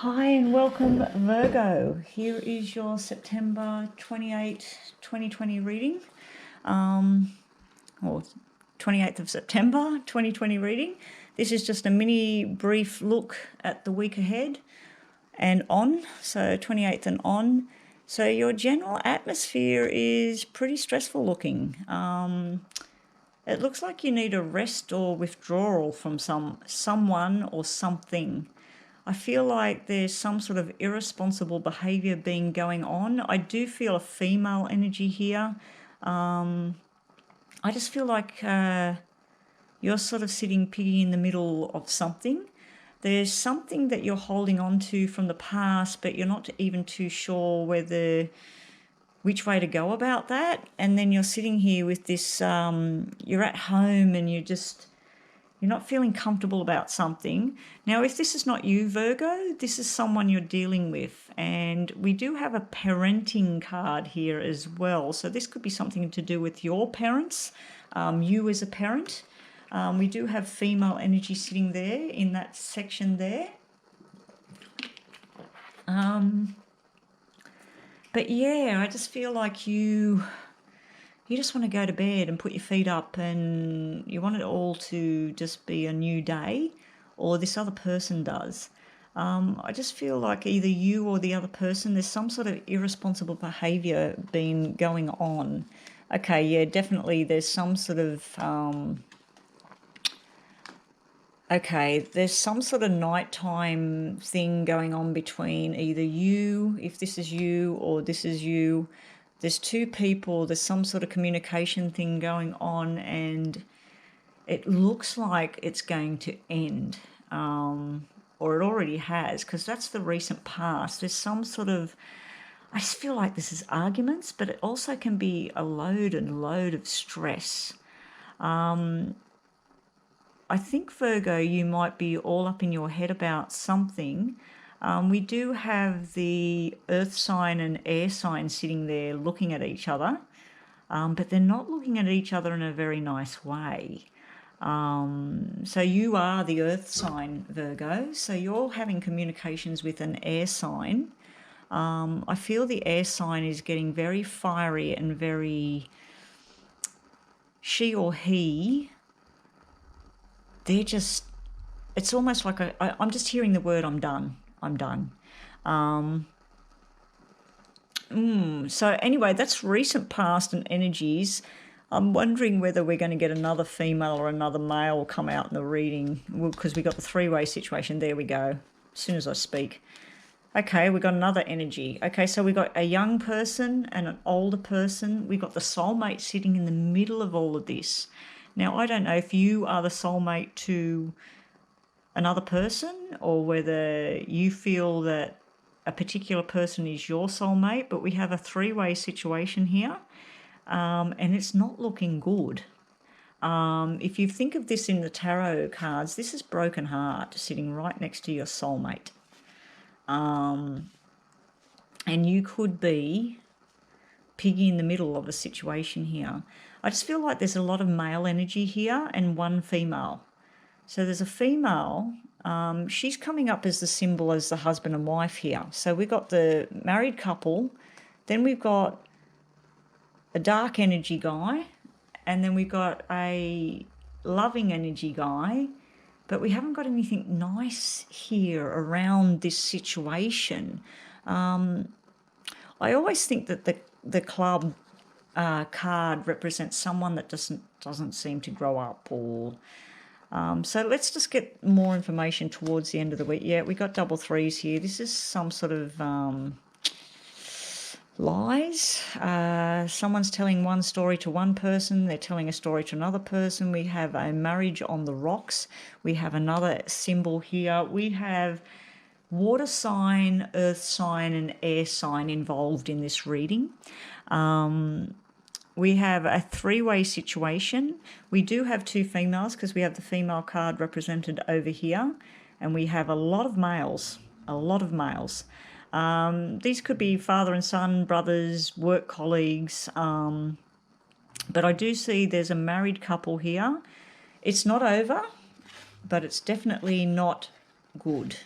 Hi and welcome, Virgo. Here is your September 28, 2020 reading, or 28th of September 2020 reading. This is just a mini brief look at the week ahead and on, so 28th and on. So your general atmosphere is pretty stressful looking. It looks like you need a rest or withdrawal from someone or something. I feel like there's some sort of irresponsible behaviour being going on. I do feel a female energy here. I just feel like you're sort of sitting piggy in the middle of something. There's something that you're holding on to from the past, but you're not even too sure which way to go about that. And then you're sitting here with this, you're at home and you're not feeling comfortable about something. Now, if this is not you, Virgo, this is someone you're dealing with. And we do have a parenting card here as well. So this could be something to do with your parents, you as a parent. We do have female energy sitting there in that section there. But yeah, I just feel like you just want to go to bed and put your feet up and you want it all to just be a new day, or this other person does. I just feel like either you or the other person, there's some sort of irresponsible behaviour been going on. Okay, yeah, definitely there's some sort of... there's some sort of nighttime thing going on between either you, if this is you, or this is you. There's two people, there's some sort of communication thing going on, and it looks like it's going to end, or it already has, because that's the recent past. There's some sort of, I just feel like this is arguments, but it also can be a load of stress. I think, Virgo, you might be all up in your head about something. We do have the earth sign and air sign sitting there looking at each other, but they're not looking at each other in a very nice way. So you are the earth sign, Virgo, so you're having communications with an air sign. I feel the air sign is getting very fiery and very... she or he, they're just... it's almost like I'm just hearing the word I'm done. So anyway, that's recent past and energies. I'm wondering whether we're going to get another female or another male come out in the reading, because we got the three-way situation. There we go, as soon as I speak. Okay, we got another energy. Okay, so we got a young person and an older person. We got the soulmate sitting in the middle of all of this. Now, I don't know if you are the soulmate to another person, or whether you feel that a particular person is your soulmate, but we have a three-way situation here, and it's not looking good. If you think of this in the tarot cards, this is broken heart sitting right next to your soulmate. And you could be piggy in the middle of a situation here. I just feel like there's a lot of male energy here and one female. So there's a female, she's coming up as the symbol as the husband and wife here. So we've got the married couple, then we've got a dark energy guy, and then we've got a loving energy guy, but we haven't got anything nice here around this situation. I always think that the club card represents someone that doesn't seem to grow up, or... so let's just get more information towards the end of the week. Yeah, we got double threes here. This is some sort of lies. Someone's telling one story to one person. They're telling a story to another person. We have a marriage on the rocks. We have another symbol here. We have water sign, earth sign, and air sign involved in this reading. We have a three-way situation. We do have two females because we have the female card represented over here, and we have a lot of males, These could be father and son, brothers, work colleagues, but I do see there's a married couple here. It's not over, but it's definitely not good.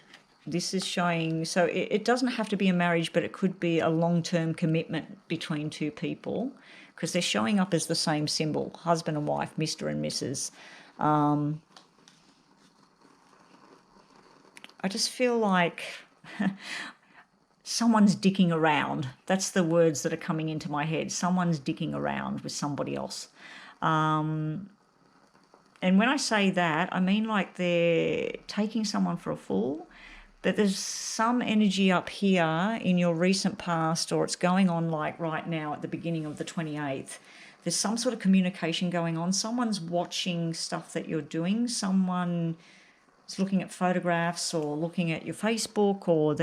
This is showing, so it doesn't have to be a marriage, but it could be a long-term commitment between two people, because they're showing up as the same symbol, husband and wife, Mr. and Mrs. I just feel like someone's dicking around. That's the words that are coming into my head. Someone's dicking around with somebody else. And when I say that, I mean like they're taking someone for a fool. But there's some energy up here in your recent past, or it's going on like right now at the beginning of the 28th. There's some sort of communication going on. Someone's watching stuff that you're doing. Someone is looking at photographs or looking at your Facebook, or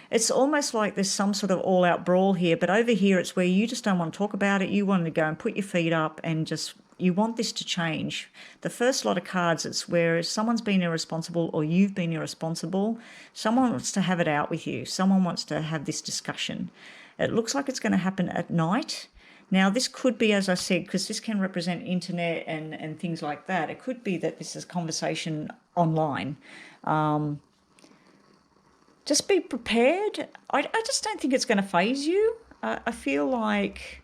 it's almost like there's some sort of all-out brawl here. But over here, it's where you just don't want to talk about it. You want to go and put your feet up and just, you want this to change. The first lot of cards, it's where someone's been irresponsible or you've been irresponsible. Someone wants to have it out with you. Someone wants to have this discussion. It looks like it's going to happen at night. Now, this could be, as I said, because this can represent internet and things like that. It could be that this is conversation online. Just be prepared. I just don't think it's going to faze you. I feel like,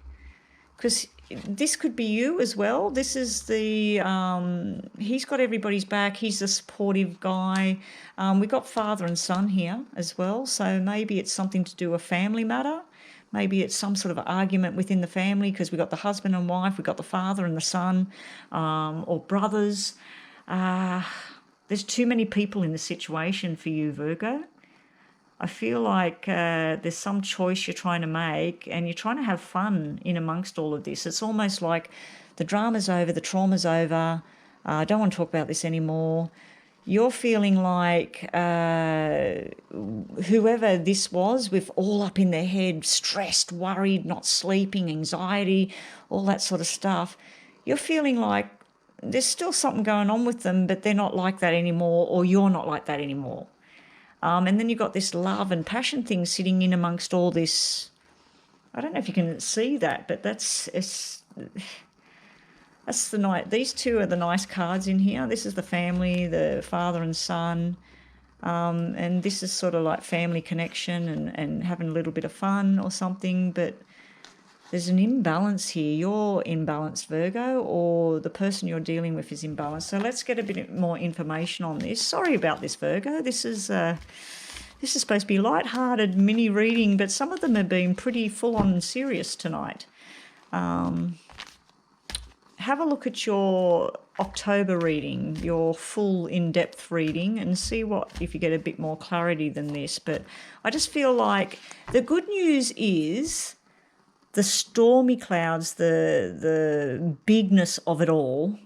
because this could be you as well. This is the, he's got everybody's back. He's a supportive guy. We've got father and son here as well. So maybe it's something to do with a family matter. Maybe it's some sort of argument within the family, because we've got the husband and wife, we've got the father and the son, or brothers. There's too many people in the situation for you, Virgo. I feel like there's some choice you're trying to make, and you're trying to have fun in amongst all of this. It's almost like the drama's over, the trauma's over. I don't want to talk about this anymore. You're feeling like whoever this was, with all up in their head, stressed, worried, not sleeping, anxiety, all that sort of stuff. You're feeling like there's still something going on with them, but they're not like that anymore, or you're not like that anymore. And then you've got this love and passion thing sitting in amongst all this. I don't know if you can see that, but that's the night. These two are the nice cards in here. This is the family, the father and son. And this is sort of like family connection and having a little bit of fun or something. But there's an imbalance here. You're imbalanced, Virgo, or the person you're dealing with is imbalanced. So let's get a bit more information on this. Sorry about this, Virgo. This is supposed to be light-hearted mini reading, but some of them have been pretty full-on and serious tonight. Have a look at your October reading, your full in-depth reading, and see if you get a bit more clarity than this. But I just feel like the good news is the stormy clouds, the bigness of it all,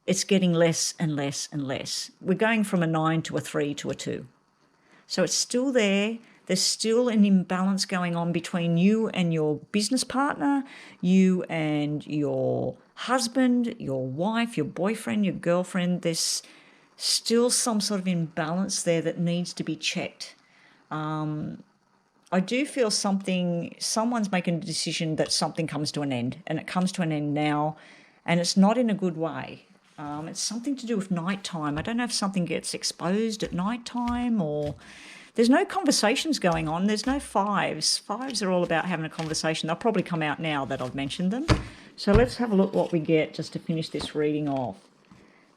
it's getting less and less and less. We're going from a 9 to a 3 to a 2. So it's still there. There's still an imbalance going on between you and your business partner, you and your husband, your wife, your boyfriend, your girlfriend. There's still some sort of imbalance there that needs to be checked. I do feel someone's making a decision that something comes to an end, and it comes to an end now, and it's not in a good way. It's something to do with nighttime. I don't know if something gets exposed at nighttime, or there's no conversations going on. There's no fives. Fives are all about having a conversation. They'll probably come out now that I've mentioned them. So let's have a look what we get just to finish this reading off.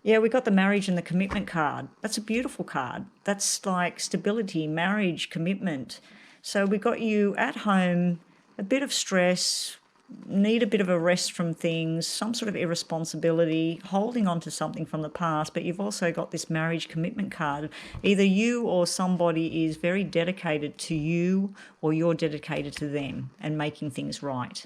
Yeah, we got the marriage and the commitment card. That's a beautiful card. That's like stability, marriage, commitment. So we got you at home, a bit of stress, need a bit of a rest from things, some sort of irresponsibility, holding on to something from the past, but you've also got this marriage commitment card. Either you or somebody is very dedicated to you, or you're dedicated to them and making things right.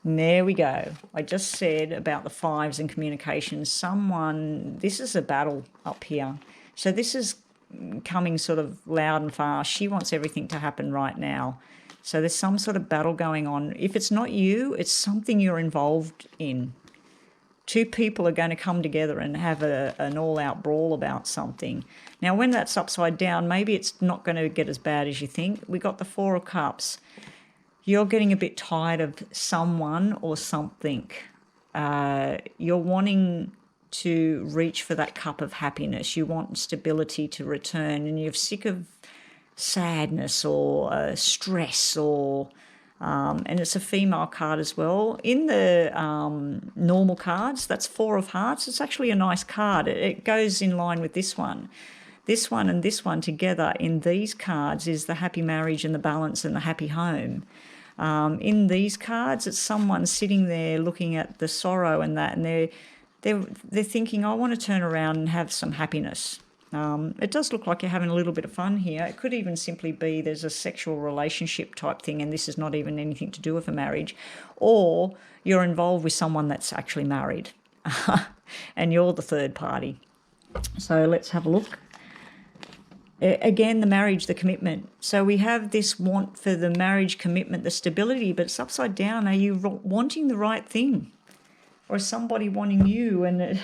And there we go. I just said about the fives and communication. This is a battle up here. So this is coming sort of loud and fast. She wants everything to happen right now. So there's some sort of battle going on. If it's not you, it's something you're involved in. Two people are going to come together and have an all-out brawl about something. Now, when that's upside down, maybe it's not going to get as bad as you think. We got the Four of Cups. You're getting a bit tired of someone or something. you're wanting to reach for that cup of happiness. You want stability to return, and you're sick of sadness or stress or and it's a female card as well. In the normal cards, that's 4 of Hearts. It's actually a nice card. It goes in line with this one. This one and this one together in these cards is the happy marriage and the balance and the happy home. In these cards, it's someone sitting there looking at the sorrow and that, and they're thinking, I want to turn around and have some happiness. It does look like you're having a little bit of fun here. It could even simply be there's a sexual relationship type thing, and this is not even anything to do with a marriage, or you're involved with someone that's actually married and you're the third party. So let's have a look. Again, the marriage, the commitment. So we have this want for the marriage, commitment, the stability, but it's upside down. Are you wanting the right thing? Or is somebody wanting you? And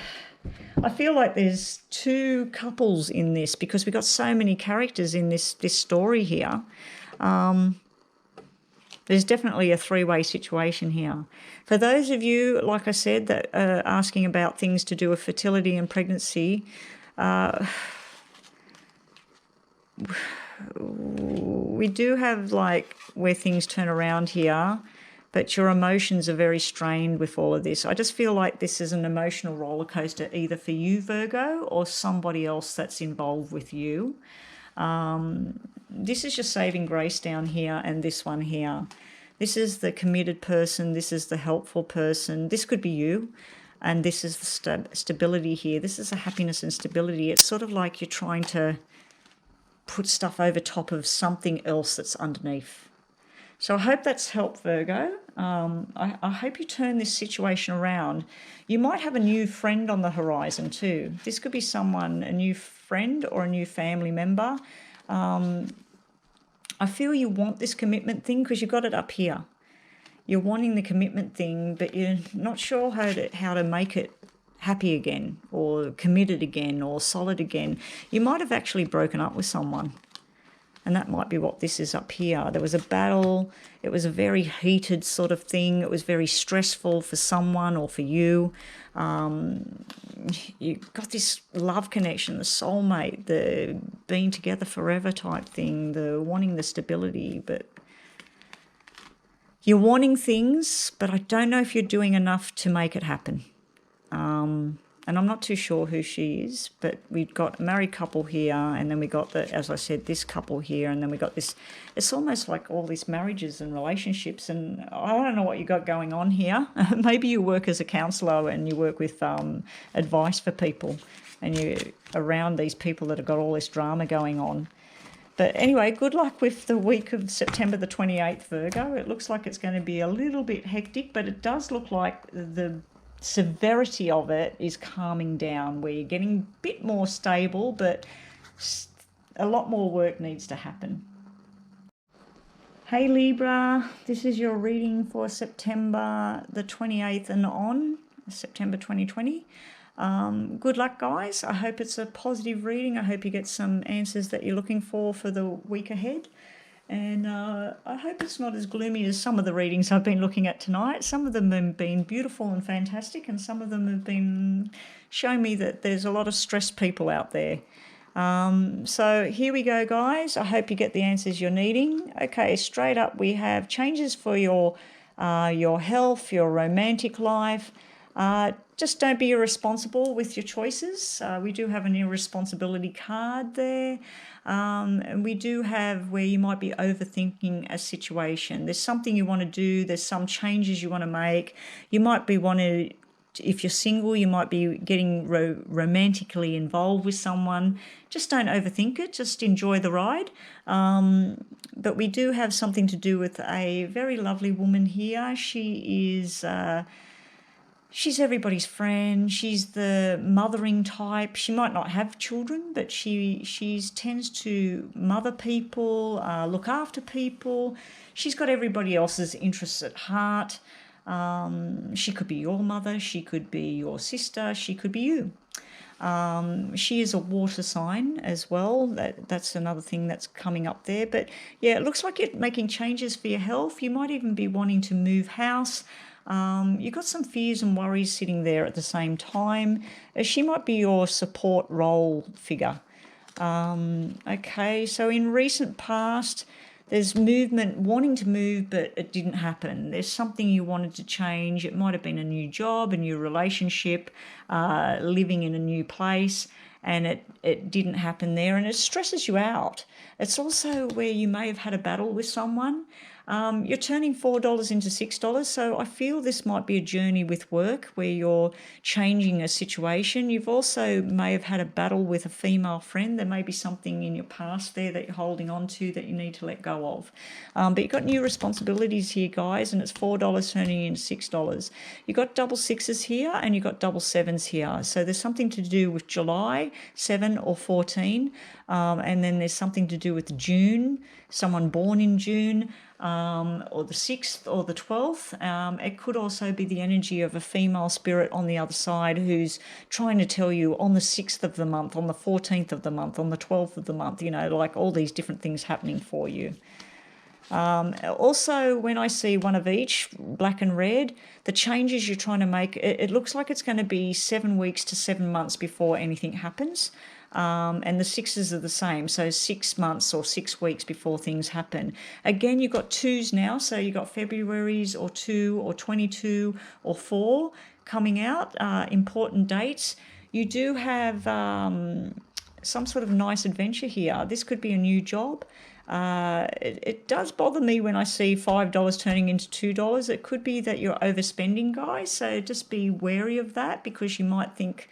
I feel like there's 2 couples in this because we've got so many characters in this story here. There's definitely a 3-way situation here. For those of you, like I said, that are asking about things to do with fertility and pregnancy, we do have like where things turn around here, but your emotions are very strained with all of this. I just feel like this is an emotional roller coaster either for you, Virgo, or somebody else that's involved with you. This is your saving grace down here and this one here. This is the committed person. This is the helpful person. This could be you. And this is the stability here. This is the happiness and stability. It's sort of like you're trying to put stuff over top of something else that's underneath. So I hope that's helped, Virgo. I hope you turn this situation around. You might have a new friend on the horizon too. This could be someone, a new friend or a new family member. I feel you want this commitment thing because you've got it up here. You're wanting the commitment thing, but you're not sure how to make it happy again or committed again or solid again. You might have actually broken up with someone, and that might be what this is up here. There was a battle. It was a very heated sort of thing. It was very stressful for someone or for you. You got this love connection, the soulmate, the being together forever type thing, the wanting the stability, but you're wanting things, but I don't know if you're doing enough to make it happen. And I'm not too sure who she is, but we've got a married couple here, and then we got as I said, this couple here, and then we got this. It's almost like all these marriages and relationships, and I don't know what you got going on here. Maybe you work as a counsellor and you work with advice for people, and you're around these people that have got all this drama going on. But anyway, good luck with the week of September the 28th, Virgo. It looks like it's going to be a little bit hectic, but it does look like the severity of it is calming down, where you're getting a bit more stable, but a lot more work needs to happen. Hey Libra, this is your reading for September the 28th and on, September 2020. Good luck, guys. I hope it's a positive reading. I hope you get some answers that you're looking for the week ahead. And I hope it's not as gloomy as some of the readings I've been looking at tonight. Some of them have been beautiful and fantastic, and some of them have been showing me that there's a lot of stressed people out there. So here we go, guys. I hope you get the answers you're needing. Okay, straight up we have changes for your health, your romantic life. Just don't be irresponsible with your choices. We do have an irresponsibility card there. And we do have where you might be overthinking a situation. There's something you want to do. There's some changes you want to make. You might be wanting, if you're single, you might be getting romantically involved with someone. Just don't overthink it. Just enjoy the ride. But we do have something to do with a very lovely woman here. She is... she's everybody's friend. She's the mothering type. She might not have children, but she tends to mother people, look after people. She's got everybody else's interests at heart. She could be your mother. She could be your sister. She could be you. She is a water sign as well. That's another thing that's coming up there. But yeah, it looks like you're making changes for your health. You might even be wanting to move house. You've got some fears and worries sitting there at the same time. She might be your support role figure. Okay, so in recent past, there's movement, wanting to move, but it didn't happen. There's something you wanted to change. It might have been a new job, a new relationship, living in a new place, and it didn't happen there, and it stresses you out. It's also where you may have had a battle with someone. You're turning $4 into $6, so I feel this might be a journey with work where you're changing a situation. You've also may have had a battle with a female friend. There may be something in your past there that you're holding on to that you need to let go of. But you've got new responsibilities here, guys, and it's $4 turning into $6. You've got double sixes here and you've got double sevens here. So there's something to do with July, 7 or 14, and then there's something to do with June, someone born in June, or the 6th or the 12th. It could also be the energy of a female spirit on the other side who's trying to tell you on the 6th of the month, on the 14th of the month, on the 12th of the month, you know, like all these different things happening for you. Also, when I see one of each, black and red, the changes you're trying to make, it looks like it's going to be 7 weeks to 7 months before anything happens. And the sixes are the same, so 6 months or 6 weeks before things happen. Again, you've got twos now, so you've got February's or 2 or 22 or 4 coming out, important dates. You do have some sort of nice adventure here. This could be a new job. It does bother me when I see $5 turning into $2. It could be that you're overspending, guys, so just be wary of that, because you might think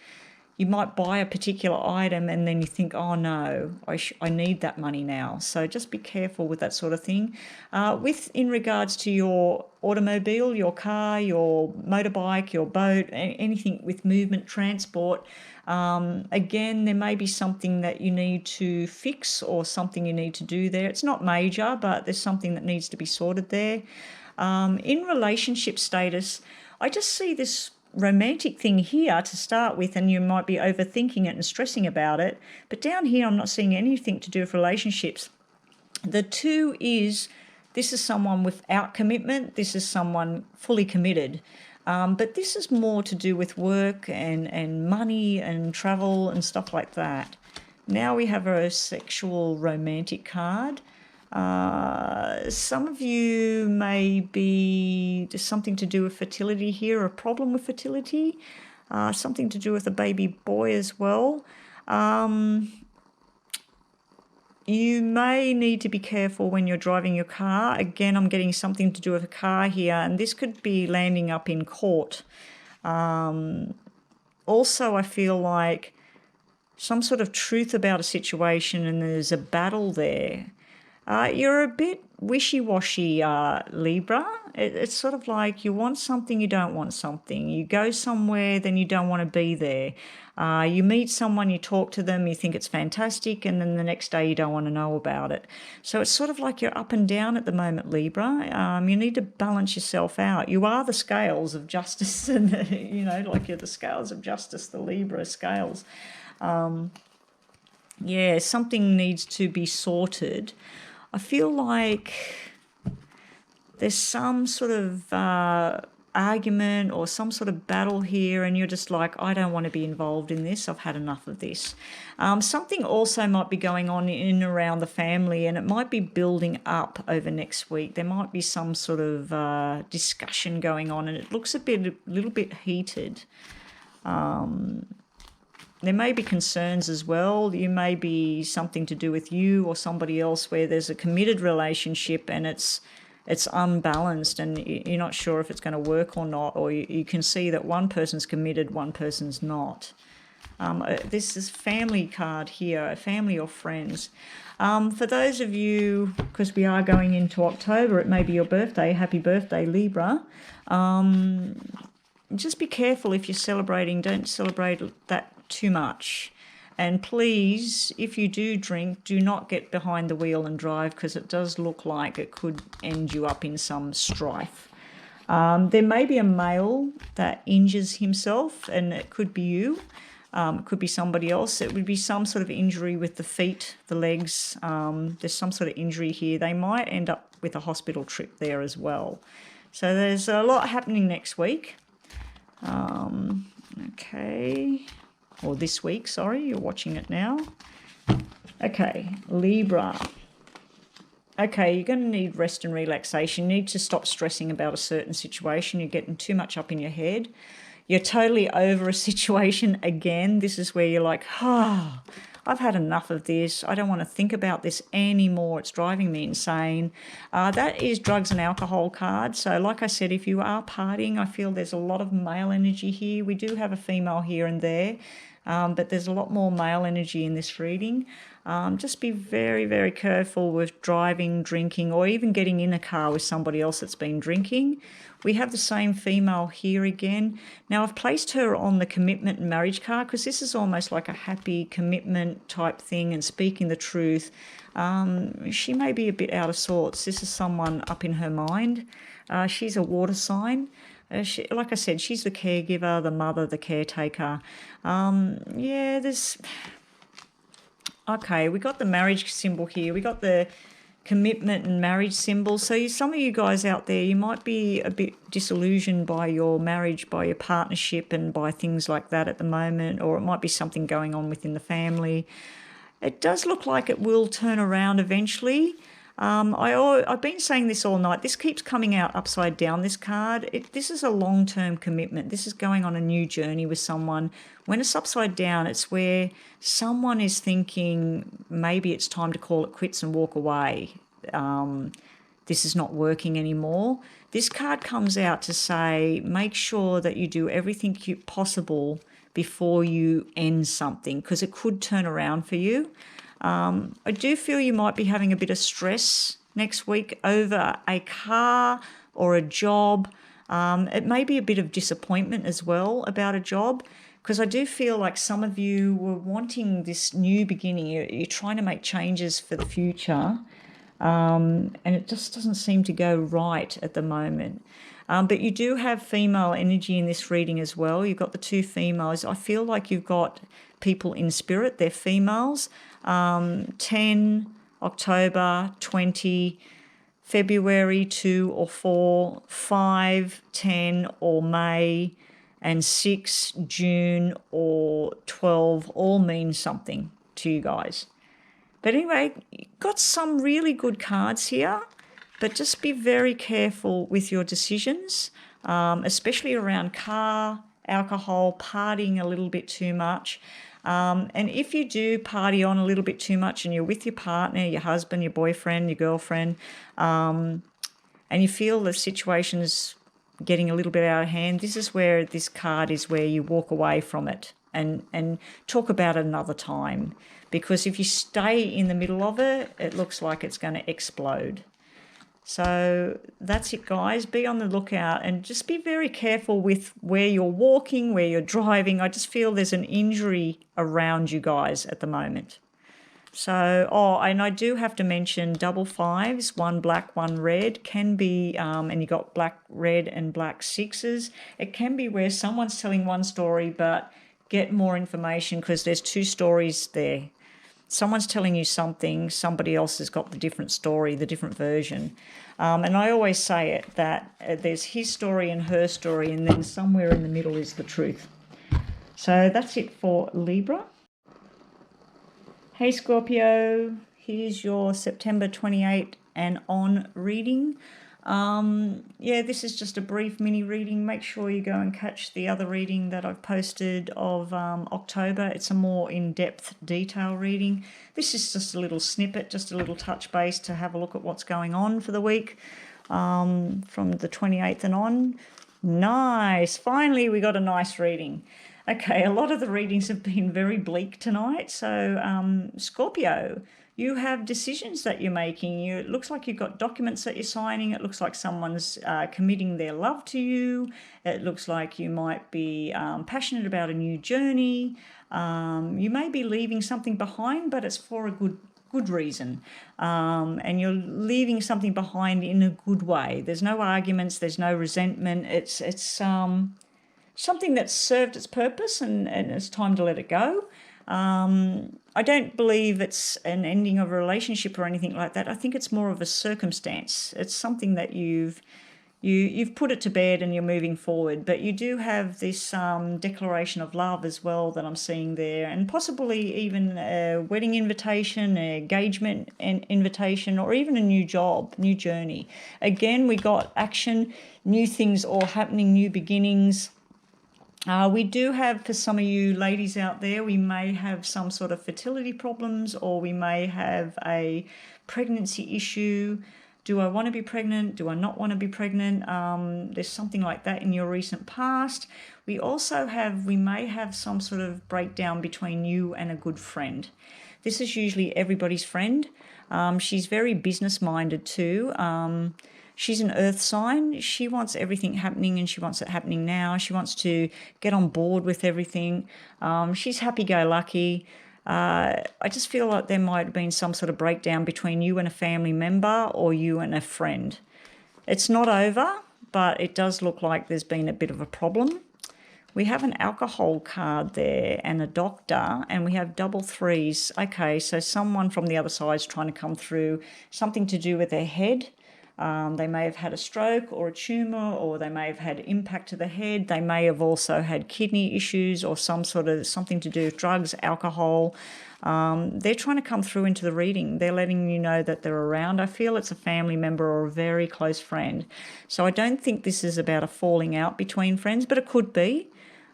you might buy a particular item and then you think, oh no, I need that money now. So just be careful with that sort of thing. In regards to your automobile, your car, your motorbike, your boat, anything with movement, transport, again, there may be something that you need to fix or something you need to do there. It's not major, but there's something that needs to be sorted there. In relationship status, I just see this romantic thing here to start with, and you might be overthinking it and stressing about it. But down here, I'm not seeing anything to do with relationships. The 2 is, this is someone without commitment. This is someone fully committed. But this is more to do with work and money and travel and stuff like that. Now we have a sexual romantic card. Some of you may be, there's something to do with fertility here, a problem with fertility, something to do with a baby boy as well. You may need to be careful when you're driving your car. Again, I'm getting something to do with a car here, and this could be landing up in court. Also, I feel like some sort of truth about a situation and there's a battle there. You're a bit wishy-washy, Libra. It's sort of like you want something, you don't want something. You go somewhere, then you don't want to be there. You meet someone, you talk to them, you think it's fantastic, and then the next day you don't want to know about it. So it's sort of like you're up and down at the moment, Libra. You need to balance yourself out. You are the scales of justice, and you know, like you're the scales of justice, the Libra scales. Yeah, something needs to be sorted. I feel like there's some sort of argument or some sort of battle here, and you're just like, I don't want to be involved in this. I've had enough of this. Something also might be going on in and around the family, and it might be building up over next week. There might be some sort of discussion going on, and it looks a little bit heated. There may be concerns as well. You may be something to do with you or somebody else where there's a committed relationship and it's unbalanced and you're not sure if it's going to work or not, or you can see that one person's committed, one person's not. This is family card here, family or friends. For those of you, because we are going into October, it may be your birthday. Happy birthday, Libra. Just be careful if you're celebrating. Don't celebrate that too much. And please, if you do drink, do not get behind the wheel and drive, because it does look like it could end you up in some strife. There may be a male that injures himself, and it could be you. It could be somebody else. It would be some sort of injury with the feet, the legs. There's some sort of injury here. They might end up with a hospital trip there as well. So there's a lot happening next week. Okay. Or this week, sorry, you're watching it now. Okay, Libra. Okay, you're going to need rest and relaxation. You need to stop stressing about a certain situation. You're getting too much up in your head. You're totally over a situation again. This is where you're like, I've had enough of this. I don't want to think about this anymore. It's driving me insane. That is drugs and alcohol card. So like I said, if you are partying, I feel there's a lot of male energy here. We do have a female here and there, but there's a lot more male energy in this reading. Just be very, very careful with driving, drinking, or even getting in a car with somebody else that's been drinking. We have the same female here again. Now, I've placed her on the commitment and marriage card because this is almost like a happy commitment type thing and speaking the truth. She may be a bit out of sorts. This is someone up in her mind. She's a water sign. Like I said, she's the caregiver, the mother, the caretaker. Okay, we got the marriage symbol here. We got the commitment and marriage symbol. So some of you guys out there, you might be a bit disillusioned by your marriage, by your partnership and by things like that at the moment, or it might be something going on within the family. It does look like it will turn around eventually. I've been saying this all night. This keeps coming out upside down, this card. This is a long-term commitment. This is going on a new journey with someone. When it's upside down, it's where someone is thinking maybe it's time to call it quits and walk away. This is not working anymore. This card comes out to say make sure that you do everything possible before you end something because it could turn around for you. I do feel you might be having a bit of stress next week over a car or a job. It may be a bit of disappointment as well about a job because I do feel like some of you were wanting this new beginning. You're trying to make changes for the future, and it just doesn't seem to go right at the moment. But you do have female energy in this reading as well. You've got the two females. I feel like you've got people in spirit. They're females. 10, October, 20, February 2 or 4, 5, 10 or May, and 6, June or 12 all mean something to you guys. But anyway, got some really good cards here, but just be very careful with your decisions, especially around car, alcohol, partying a little bit too much. And if you do party on a little bit too much and you're with your partner, your husband, your boyfriend, your girlfriend, and you feel the situation is getting a little bit out of hand, this is where this card is where you walk away from it and talk about it another time. Because if you stay in the middle of it, it looks like it's going to explode. So that's it, guys. Be on the lookout and just be very careful with where you're walking, where you're driving. I just feel there's an injury around you guys at the moment. So, and I do have to mention double fives, one black, one red, can be, and you got black, red and black sixes. It can be where someone's telling one story, but get more information because there's two stories there. Someone's telling you something, somebody else has got the different story, the different version. And I always say it, that there's his story and her story, and then somewhere in the middle is the truth. So that's it for Libra. Hey Scorpio, here's your September 28 and on reading. This is just a brief mini reading. Make sure you go and catch the other reading that I've posted of October. It's a more in-depth detail reading. This is just a little snippet, just a little touch base to have a look at what's going on for the week from the 28th and on. Nice. Finally, we got a nice reading. Okay, a lot of the readings have been very bleak tonight. So, Scorpio, you have decisions that you're making. It looks like you've got documents that you're signing. It looks like someone's committing their love to you. It looks like you might be passionate about a new journey. You may be leaving something behind, but it's for a good reason. And you're leaving something behind in a good way. There's no arguments. There's no resentment. It's something that's served its purpose and it's time to let it go. I don't believe it's an ending of a relationship or anything like that. I think it's more of a circumstance. It's something that you've you've put it to bed and you're moving forward, but you do have this declaration of love as well that I'm seeing there, and possibly even a wedding invitation, an engagement invitation, or even a new job, new journey. Again, we got action, new things all happening, new beginnings. We do have, for some of you ladies out there, we may have some sort of fertility problems, or we may have a pregnancy issue. Do I want to be pregnant? Do I not want to be pregnant? There's something like that in your recent past. We also have, we may have some sort of breakdown between you and a good friend. This is usually everybody's friend. She's very business-minded too. She's an earth sign. She wants everything happening and she wants it happening now. She wants to get on board with everything. She's happy-go-lucky. I just feel like there might have been some sort of breakdown between you and a family member or you and a friend. It's not over, but it does look like there's been a bit of a problem. We have an alcohol card there and a doctor, and we have double threes. Okay, so someone from the other side is trying to come through, something to do with their head. They may have had a stroke or a tumour, or they may have had impact to the head. They may have also had kidney issues or some sort of something to do with drugs, alcohol. They're trying to come through into the reading. They're letting you know that they're around. I feel it's a family member or a very close friend. So I don't think this is about a falling out between friends, but it could be.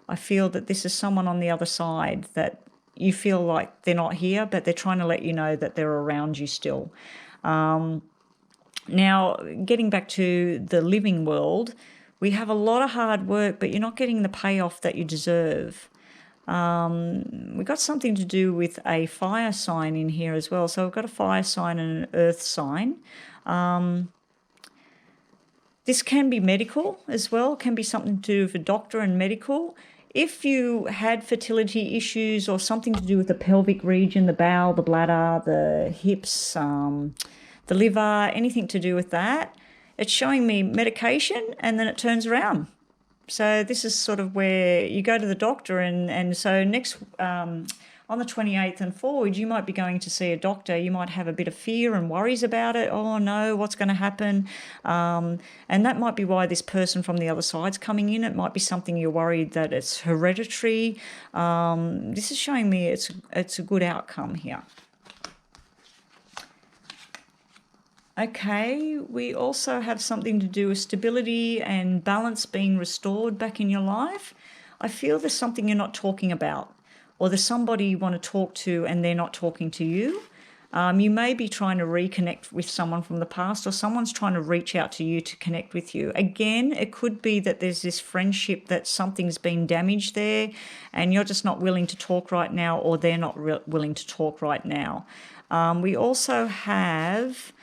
I feel that this is someone on the other side that you feel like they're not here, but they're trying to let you know that they're around you still. Now, getting back to the living world, we have a lot of hard work, but you're not getting the payoff that you deserve. We've got something to do with a fire sign in here as well. So we've got a fire sign and an earth sign. This can be medical as well, can be something to do with a doctor and medical. If you had fertility issues or something to do with the pelvic region, the bowel, the bladder, the hips, the liver, anything to do with that, it's showing me medication and then it turns around. So this is sort of where you go to the doctor and so next on the 28th and forward, you might be going to see a doctor. You might have a bit of fear and worries about it. Oh no, what's going to happen? And that might be why this person from the other side's coming in. It might be something you're worried that it's hereditary. This is showing me it's a good outcome here. Okay, we also have something to do with stability and balance being restored back in your life. I feel there's something you're not talking about, or there's somebody you want to talk to and they're not talking to you. You may be trying to reconnect with someone from the past, or someone's trying to reach out to you to connect with you. Again, it could be that there's this friendship that something's been damaged there and you're just not willing to talk right now, or they're not willing to talk right now. We also have...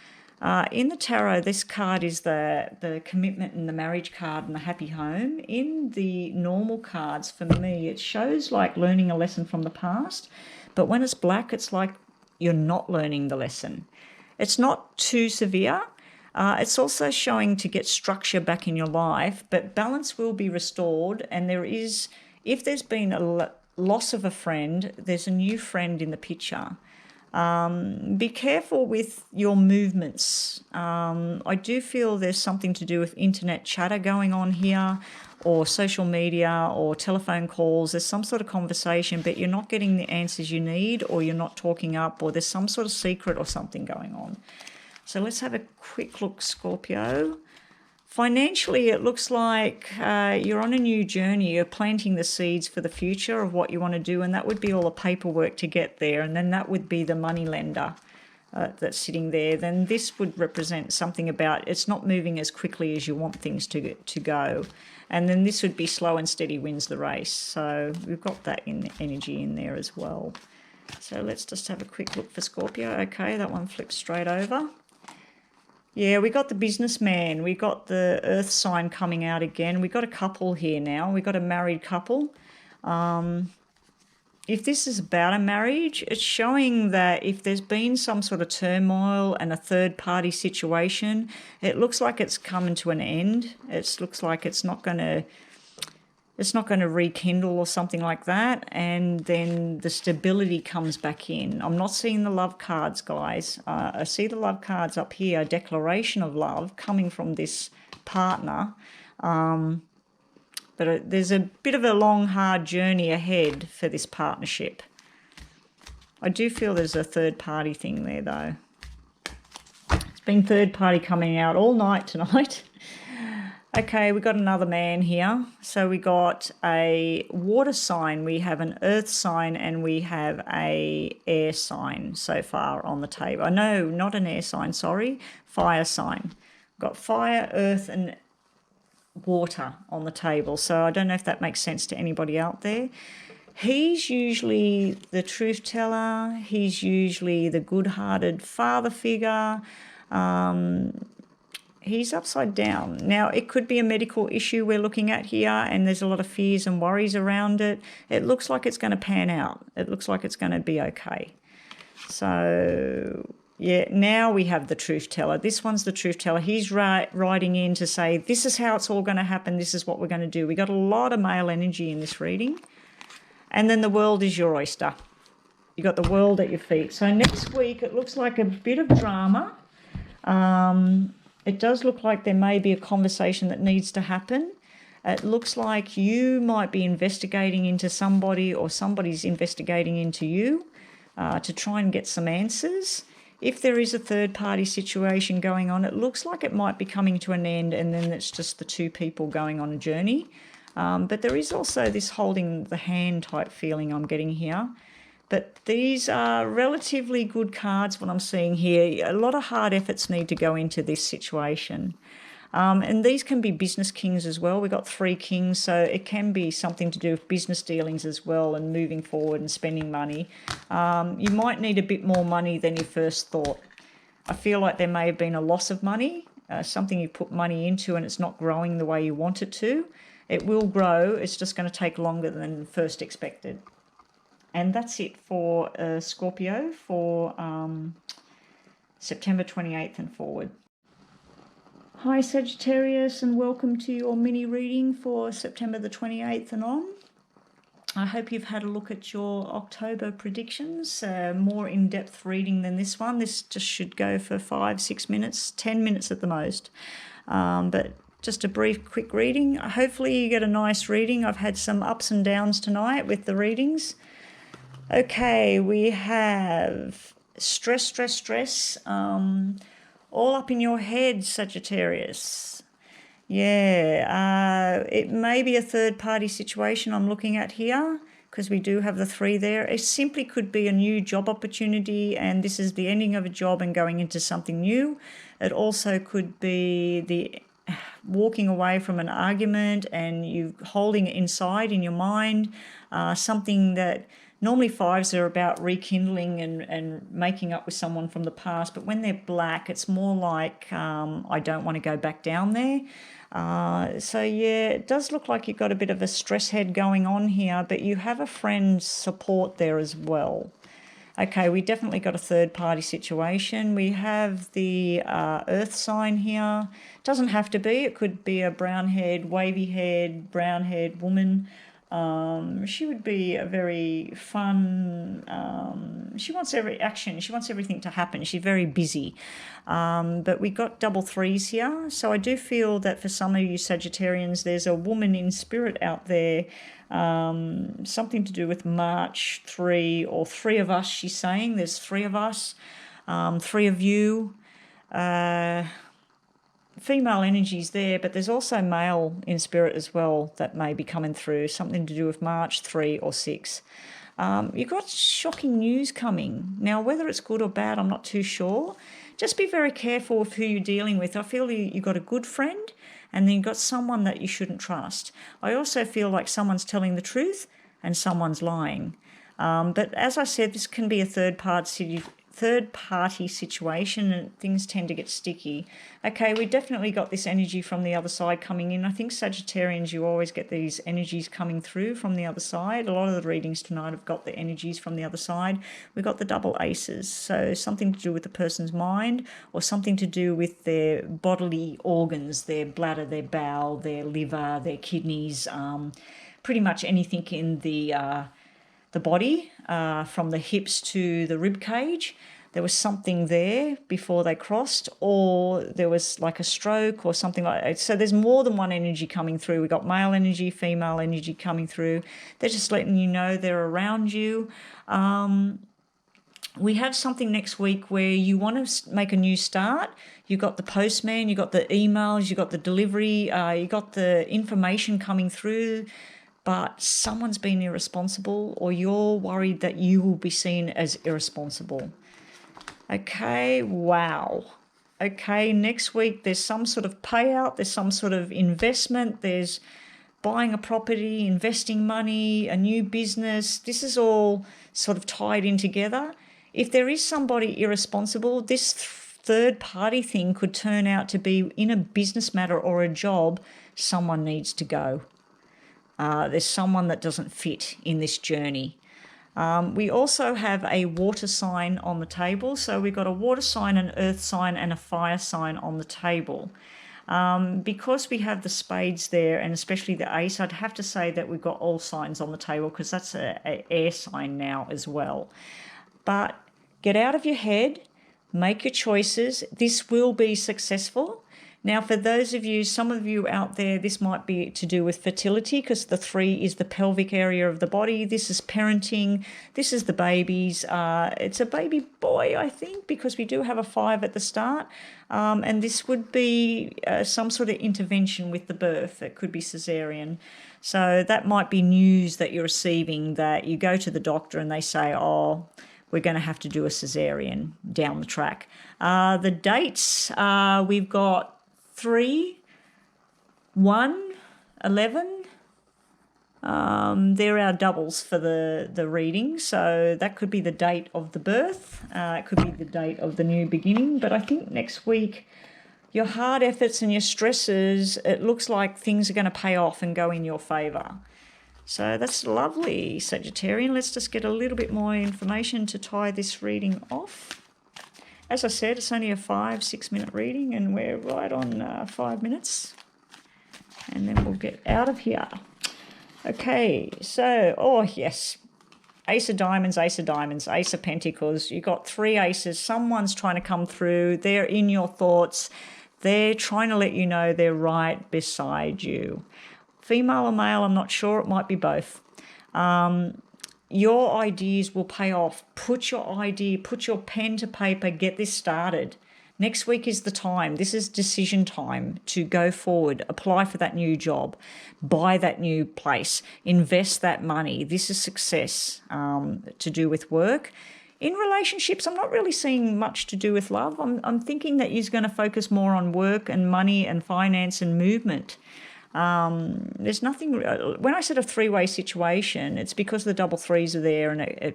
in the tarot, this card is the commitment and the marriage card and the happy home. In the normal cards, for me, it shows like learning a lesson from the past. But when it's black, it's like you're not learning the lesson. It's not too severe. It's also showing to get structure back in your life, but balance will be restored. And there is, if there's been a loss of a friend, there's a new friend in the picture. Be careful with your movements. I do feel there's something to do with internet chatter going on here, or social media, or telephone calls. There's some sort of conversation, but you're not getting the answers you need, or you're not talking up, or there's some sort of secret or something going on. So let's have a quick look, Scorpio. Financially, it looks like you're on a new journey. You're planting the seeds for the future of what you want to do, and that would be all the paperwork to get there, and then that would be the money lender that's sitting there. Then this would represent something about it's not moving as quickly as you want things to go, and then this would be slow and steady wins the race. So we've got that energy in there as well. So let's just have a quick look for Scorpio. Okay, that one flips straight over. Yeah, we got the businessman. We got the earth sign coming out again. We got a couple here now. We got a married couple. If this is about a marriage, it's showing that if there's been some sort of turmoil and a third-party situation, it looks like it's coming to an end. It looks like it's not going to rekindle or something like that, and then the stability comes back in. I'm not seeing the love cards, guys. I see the love cards up here, a declaration of love coming from this partner. But there's a bit of a long, hard journey ahead for this partnership. I do feel there's a third party thing there, though. It's been third party coming out all night tonight. Okay, we got another man here. So we got a water sign, we have an earth sign, and we have a air sign so far on the table. No, not an air sign, sorry, fire sign. We've got fire, earth, and water on the table. So I don't know if that makes sense to anybody out there. He's usually the truth teller. He's usually the good-hearted father figure. He's upside down. Now, it could be a medical issue we're looking at here, and there's a lot of fears and worries around it. It looks like it's going to pan out. It looks like it's going to be okay. So, yeah, now we have the truth teller. This one's the truth teller. He's writing in to say, this is how it's all going to happen. This is what we're going to do. We got a lot of male energy in this reading. And then the world is your oyster. You got the world at your feet. So next week, it looks like a bit of drama. It does look like there may be a conversation that needs to happen. It looks like you might be investigating into somebody, or somebody's investigating into you to try and get some answers. If there is a third-party situation going on, it looks like it might be coming to an end, and then it's just the two people going on a journey. But there is also this holding the hand type feeling I'm getting here. But these are relatively good cards, what I'm seeing here. A lot of hard efforts need to go into this situation. And these can be business kings as well. We've got 3 kings, so it can be something to do with business dealings as well, and moving forward and spending money. You might need a bit more money than you first thought. I feel like there may have been a loss of money, something you put money into and it's not growing the way you want it to. It will grow, it's just going to take longer than first expected. And that's it for Scorpio for September 28th and forward. Hi Sagittarius, and welcome to your mini reading for September the 28th and on. I hope you've had a look at your October predictions, more in-depth reading than this one. This just should go for 5-6 minutes, 10 minutes at the most. But just a brief, quick reading. Hopefully you get a nice reading. I've had some ups and downs tonight with the readings. Okay, we have stress, all up in your head, Sagittarius. Yeah, it may be a third-party situation I'm looking at here, because we do have the 3 there. It simply could be a new job opportunity, and this is the ending of a job and going into something new. It also could be the walking away from an argument and you holding it inside in your mind, something that normally 5s are about rekindling and making up with someone from the past, but when they're black, it's more like I don't want to go back down there. So yeah, it does look like you've got a bit of a stress head going on here, but you have a friend's support there as well. Okay, we definitely got a third-party situation. We have the earth sign here. It doesn't have to be. It could be a brown-haired, wavy-haired, brown-haired woman. She would be a very fun, she wants every action, she wants everything to happen, she's very busy. But we got double 3s here, so I do feel that for some of you Sagittarians, there's a woman in spirit out there, something to do with March 3, or 3 of us, she's saying. There's 3 of us, 3 of you. Female energy's there, but there's also male in spirit as well that may be coming through, something to do with March 3 or 6. You've got shocking news coming. Now, whether it's good or bad, I'm not too sure. Just be very careful with who you're dealing with. I feel you've got a good friend, and then you've got someone that you shouldn't trust. I also feel like someone's telling the truth and someone's lying. But as I said, this can be a third-party situation, and things tend to get sticky. Okay, we definitely got this energy from the other side coming in. I think Sagittarians, you always get these energies coming through from the other side. A lot of the readings tonight have got the energies from the other side. We've got the double aces, so something to do with the person's mind, or something to do with their bodily organs, their bladder, their bowel, their liver, their kidneys, pretty much anything in the body, from the hips to the rib cage. there was something there before they crossed, or there was like a stroke or something like that. So there's more than one energy coming through. We've got male energy, female energy coming through. They're just letting you know they're around you. We have something next week where you want to make a new start. You got the postman, you got the emails, you got the delivery, you got the information coming through, but someone's been irresponsible, or you're worried that you will be seen as irresponsible. Okay, wow. Okay, next week there's some sort of payout, there's some sort of investment, there's buying a property, investing money, a new business. This is all sort of tied in together. If there is somebody irresponsible, this third party thing could turn out to be, in a business matter or a job, someone needs to go. There's someone that doesn't fit in this journey. We also have a water sign on the table. So we've got a water sign, an earth sign, and a fire sign on the table. Because we have the spades there, and especially the ace, I'd have to say that we've got all signs on the table, because that's an air sign now as well. But get out of your head, make your choices. This will be successful. Now, for those of you, some of you out there, this might be to do with fertility, because the 3 is the pelvic area of the body. This is parenting. This is the babies. It's a baby boy, I think, because we do have a 5 at the start. And this would be some sort of intervention with the birth. It could be cesarean. So that might be news that you're receiving, that you go to the doctor and they say, oh, we're going to have to do a cesarean down the track. The dates, we've got 3, 1, 11. They're our doubles for the reading. So that could be the date of the birth. It could be the date of the new beginning. But I think next week, your hard efforts and your stresses, it looks like things are going to pay off and go in your favour. So that's lovely, Sagittarian. Let's just get a little bit more information to tie this reading off. As I said, it's only a 5-6 minute reading, and we're right on 5 minutes. And then we'll get out of here. Okay, so, oh yes, Ace of Diamonds, Ace of Diamonds, Ace of Pentacles. You've got 3 aces. Someone's trying to come through. They're in your thoughts. They're trying to let you know they're right beside you. Female or male, I'm not sure. It might be both. Your ideas will pay off. Put your pen to paper, get this started. Next week is the time. This is decision time to go forward, apply for that new job, buy that new place, invest that money. This is success to do with work. In relationships, I'm not really seeing much to do with love. I'm thinking that you're going to focus more on work and money and finance and movement. There's nothing. When I said a 3-way situation, it's because the double 3s are there, and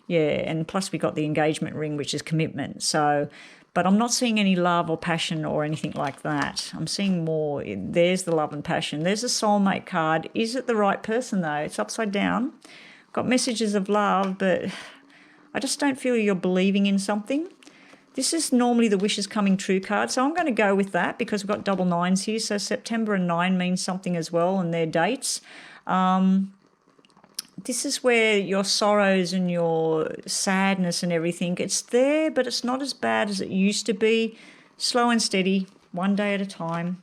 and plus we got the engagement ring, which is commitment. So, but I'm not seeing any love or passion or anything like that. I'm seeing more. There's the love and passion. There's a soulmate card. Is it the right person though? It's upside down. Got messages of love, but I just don't feel you're believing in something. This is normally the wishes coming true card, so I'm going to go with that because we've got double 9s here. So September and 9 means something as well, and their dates. This is where your sorrows and your sadness and everything, it's there, but it's not as bad as it used to be. Slow and steady, one day at a time.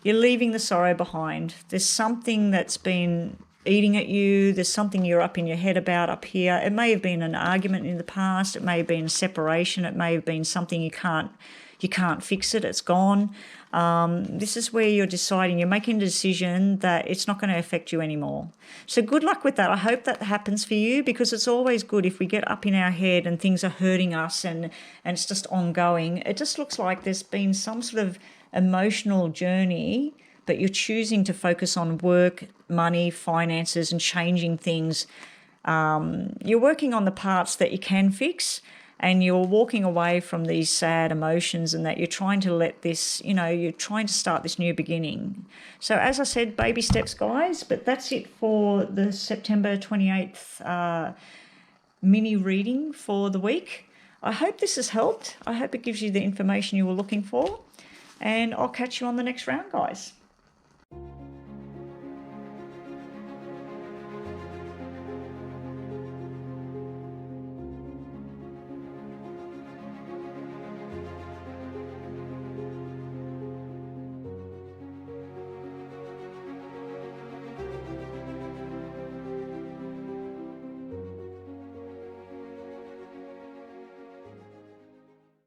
You're leaving the sorrow behind. There's something that's been eating at you. There's something you're up in your head about up here. It may have been an argument in the past. It may have been a separation. It may have been something you can't fix it. It's gone. This is where you're deciding, you're making a decision that it's not going to affect you anymore. So good luck with that. I hope that happens for you, because it's always good if we get up in our head and things are hurting us and it's just ongoing. It just looks like there's been some sort of emotional journey, but you're choosing to focus on work, money, finances, and changing things. You're working on the parts that you can fix, and you're walking away from these sad emotions, and that you're trying to let this, you're trying to start this new beginning. So as I said, baby steps, guys, but that's it for the September 28th mini reading for the week. I hope this has helped. I hope it gives you the information you were looking for, and I'll catch you on the next round, guys.